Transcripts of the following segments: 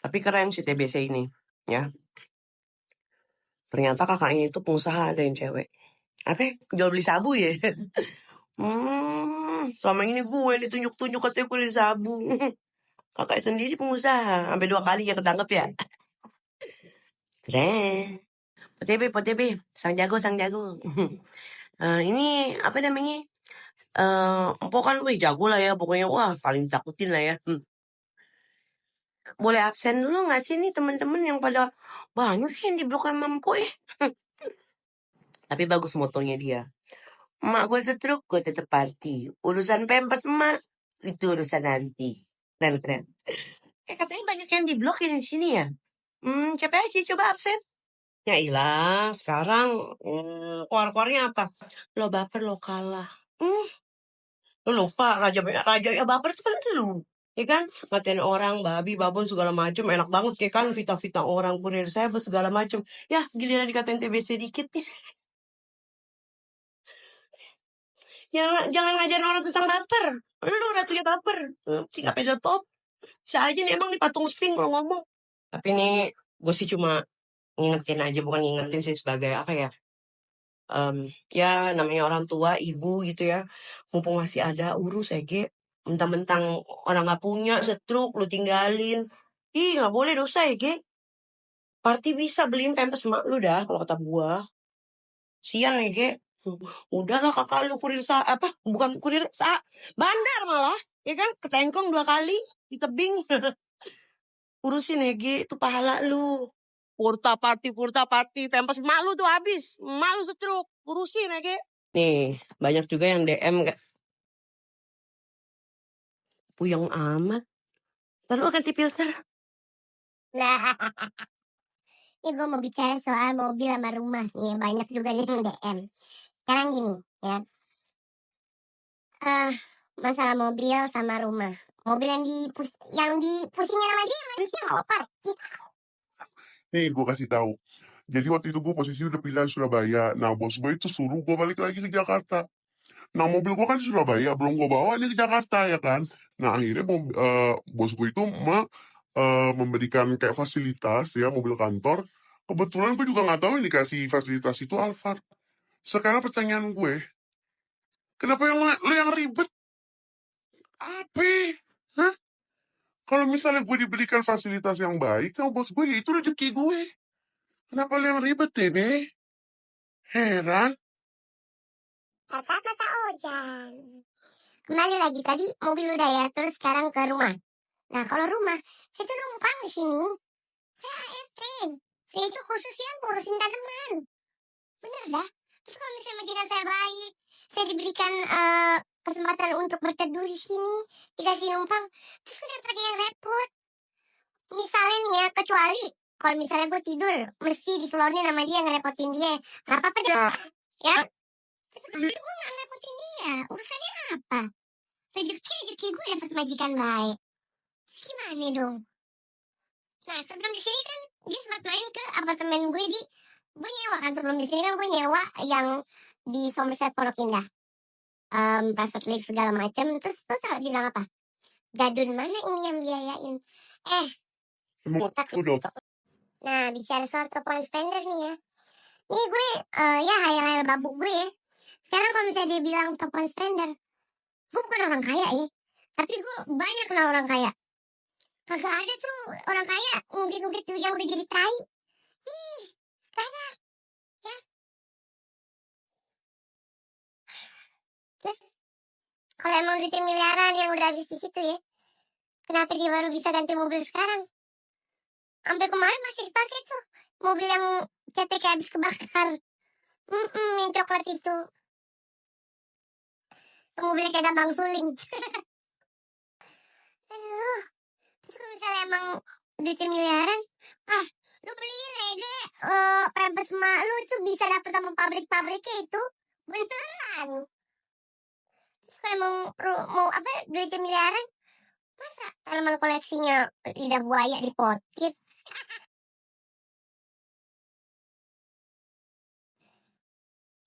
Tapi keren si TBC ini, ya. Ternyata kakaknya itu pengusaha ada yang cewek. Apa? Jual beli sabu ya? Selama ini gue yang ditunjuk-tunjuk katanya gue di sabu. Kakak sendiri pengusaha. Sampai 2 kali ya ketangkep ya. Keren. PTB, sang jago, sang jago. Ini apa namanya? Empok kan, wih jago lah ya. Pokoknya wah paling takutin lah ya. Boleh absen dulu nggak sih nih teman-teman yang pada banyak sih yang di blok sama empok ya. Tapi bagus motonya dia. Emak gue setruk, gue tetep party. Urusan pempes emak, itu urusan nanti. Keren. Katanya banyak yang diblok ya di sini ya. Siapa aja coba absen? Ya ilah, sekarang keluar-keluarnya apa? Lo baper lo kalah. Lo lupa raja ya baper itu kan lu. Ya kan? Ngatain orang, babi, babon segala macam enak banget ya kan fitnah-fitnah orang kurir saya segala macam. Ya, giliran dikatain TBC dikit nih. Jangan ngajarin orang tentang baper. Lu ratunya baper. Singkat aja top. Bisa aja nih emang nih patung spring kalau ngomong. Tapi nih gue sih cuma ngingetin aja, bukan ngingetin sih sebagai apa ya. Ya namanya orang tua, ibu gitu ya. Mumpung masih ada urus Ege. Mentang-mentang orang gak punya, setruk, lu tinggalin. Ih gak boleh dosa Ege. Party bisa beliin pempes emak lu dah kalau kata gua. Sian Ege. Udahlah kakak lu kurir apa? Bukan kurir bandar malah. Ya kan? Ketengkong 2 kali di tebing. Urusin Ege, itu pahala lu. Purta party, pempes emak lu tuh habis. Emak lu setruk, urusin Ege. Nih, banyak juga yang DM gak? Puyeng amat. Taruh ganti filter. Nah, ini gue mau bicara soal mobil sama rumah nih. Banyak juga nih yang DM. Sekarang gini ya. Masalah mobil sama rumah. Mobil yang dipusingin sama dia manusia nggak apa. Nih gue kasih tahu. Jadi waktu itu gue posisi udah pindah Surabaya. Nah bos gue itu suruh gue balik lagi ke Jakarta. Nah mobil gue kan di Surabaya, belum gue bawa nih ke Jakarta ya kan. Nah akhirnya bos gue itu memberikan kayak fasilitas ya mobil kantor. Kebetulan gue juga nggak tahu yang dikasih fasilitas itu Alphard. Sekarang pertanyaan gue, kenapa lo yang ribet? Apa? Hah? Kalau misalnya gue diberikan fasilitas yang baik sama bos gue, ya itu rezeki gue. Kenapa lo yang ribet, Tebe? Heran. Kata Ojan. Kembali lagi tadi mobil udah ya, terus sekarang ke rumah. Nah kalau rumah, saya tuh numpang di sini. Saya ART. Saya itu khusus yang ngurusin tanaman. Bener dah. Terus kalau misalnya majikan saya baik, saya diberikan kesempatan untuk berteduh di sini, dikasih numpang, terus kenapa dia yang repot? Misalnya nih ya, kecuali kalau misalnya gue tidur, mesti dikeluarin sama dia, ngerepotin dia. Gak apa-apa dah. Ya. Tapi gue gak ngerepotin dia. Urusannya apa? Rezeki gue dapat majikan baik. Terus gimana dong? Nah sebelum di sini kan dia sempat main ke apartemen gue nyewa kan, sebelum di sini kan gue nyewa yang di Somerset Pondok Indah, private lift segala macam. Terus dia bilang apa? Gadun mana ini yang biayain? Nah bicara soal top one spender nih ya, nih gue ya hayal babuk gue ya. Sekarang kalau misalnya dia bilang top one spender, gue bukan orang kaya ya, tapi gue banyak kenal orang kaya. Kagak ada tuh orang kaya ngungkit-ngungkit yang udah jadi tai. Kagak ya. Terus kalau emang duitnya miliaran yang udah habis di situ ya, kenapa dia baru bisa ganti mobil sekarang? Sampai kemarin masih dipakai tuh mobil yang catnya kayak habis kebakar. Yang coklat itu. Mobilnya kayak gampang suling. Aduh. Terus kalau misalnya emang duitnya miliaran, lu beliin aja pampers emak lu itu bisa dapet sama pabrik-pabriknya itu. Beneran. Terus kalau emang mau duitnya miliaran, masa tanaman koleksinya lidah buaya dipotit?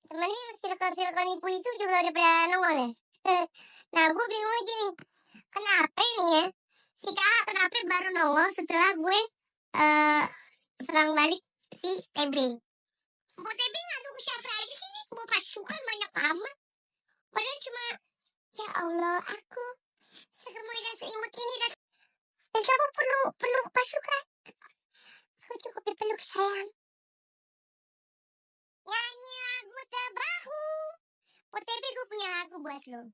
Temennya circle nipu itu juga udah pada nongol ya. Nah gue bingung lagi nih, kenapa ini ya Si kakak kenapa baru nongol setelah gue serang balik si TB. Bu TB ngadu ke siapa lagi sih nih? Bu pasukan banyak amat. Padahal cuma, ya Allah, aku segemoy dan seimut ini dan kamu perlu pasukan. Aku cukup dipeluk sayang. Nyanyi lagu terbaru. Bu TB gue punya lagu buat lo.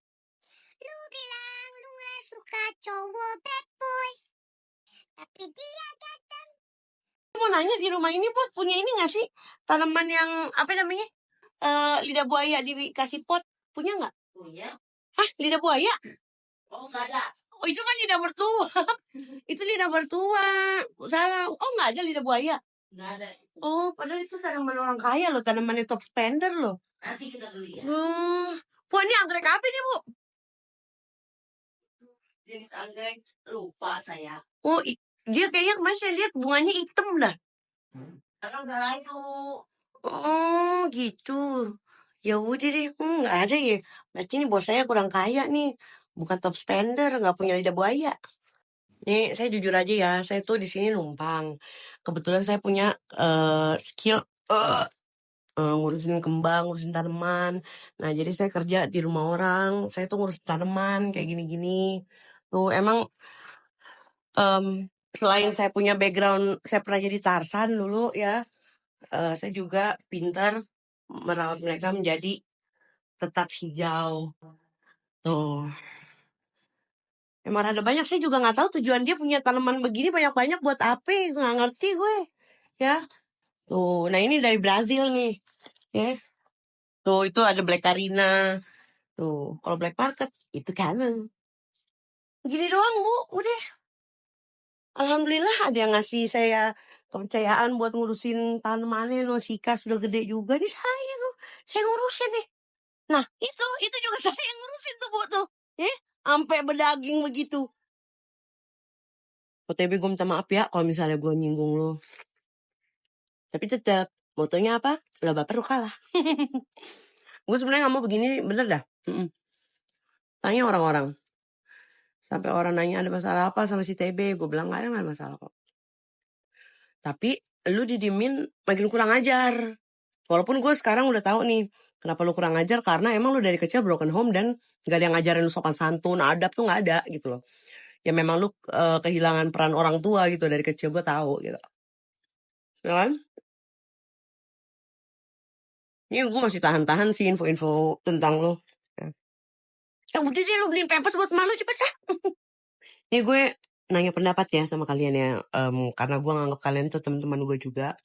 Lu bilang lu gak suka cowok bad boy, tapi dia datang. Mau nanya di rumah ini Pot punya ini gak sih tanaman yang apa namanya lidah buaya dikasih pot, punya nggak? Punya? Hah, lidah buaya? Oh, nggak ada. Oh, itu kan lidah mertua. Itu lidah mertua. Salah. Oh, nggak ada lidah buaya. Nggak ada. Oh, padahal itu tanaman orang kaya loh, tanamannya top spender loh. Nanti kita beli ya. Bu, ini anggrek apa nih, Bu? Jenis anggrek lupa saya. Oh, dia kayaknya kemarin saya lihat bunganya hitam dah. Karena nggak layu. Oh, gitu. Ya udah deh, nggak ada ya. Berarti ini bos saya kurang kaya nih. Bukan top spender, nggak punya lidah buaya. Nih, saya jujur aja ya, saya tuh di sini numpang. Kebetulan saya punya skill ngurusin kembang, ngurusin tanaman. Nah, jadi saya kerja di rumah orang. Saya tuh ngurus tanaman kayak gini-gini. Tuh emang selain saya punya background, saya pernah jadi Tarzan dulu ya. Saya juga pintar merawat mereka menjadi tetap hijau. Tuh. Emang ada banyak, saya juga nggak tahu tujuan dia punya tanaman begini banyak-banyak buat apa, nggak ngerti gue. Ya. Tuh, nah ini dari Brazil nih. Ya. Tuh, itu ada Black Carina. Tuh, kalau Black Market itu kan. Gini doang, Bu. Udah. Alhamdulillah ada yang ngasih saya kepercayaan buat ngurusin tanamannya. Loh, Sika sudah gede juga nih saya tuh. Saya ngurusin nih. Nah, itu juga saya yang ngurusin tuh, Bu tuh. Ya, sampai berdaging begitu. OTB gue minta maaf ya kalau misalnya gue nyinggung lo. Tapi tetap motonya apa? Lo baper lo kalah. Gue sebenarnya nggak mau begini, bener dah. Tanya orang-orang. Sampai orang nanya ada masalah apa sama si TB, gue bilang nggak ada masalah kok. Tapi lu didiemin makin kurang ajar. Walaupun gue sekarang udah tahu nih kenapa lu kurang ajar, karena emang lu dari kecil broken home dan nggak ada yang ngajarin lu sopan santun, adab tuh nggak ada gitu loh. Ya memang lu kehilangan peran orang tua gitu dari kecil, gue tahu gitu. Ya kan? Ini gue masih tahan-tahan sih info-info tentang lo. Ya udah deh, lo beliin pampers buat malu cepet ya. Ini gue nanya pendapat ya sama kalian ya, karena gue nganggap kalian tuh teman-teman gue juga.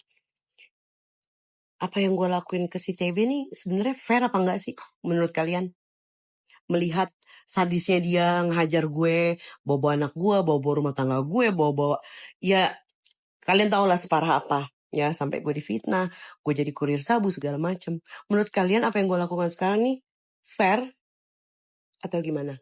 Apa yang gue lakuin ke si TB nih sebenarnya fair apa enggak sih menurut kalian? Melihat sadisnya dia ngehajar gue, bawa anak gue, bawa rumah tangga gue, bawa ya kalian tau lah separah apa ya, sampai gue difitnah, gue jadi kurir sabu segala macem. Menurut kalian apa yang gue lakukan sekarang nih fair atau gimana?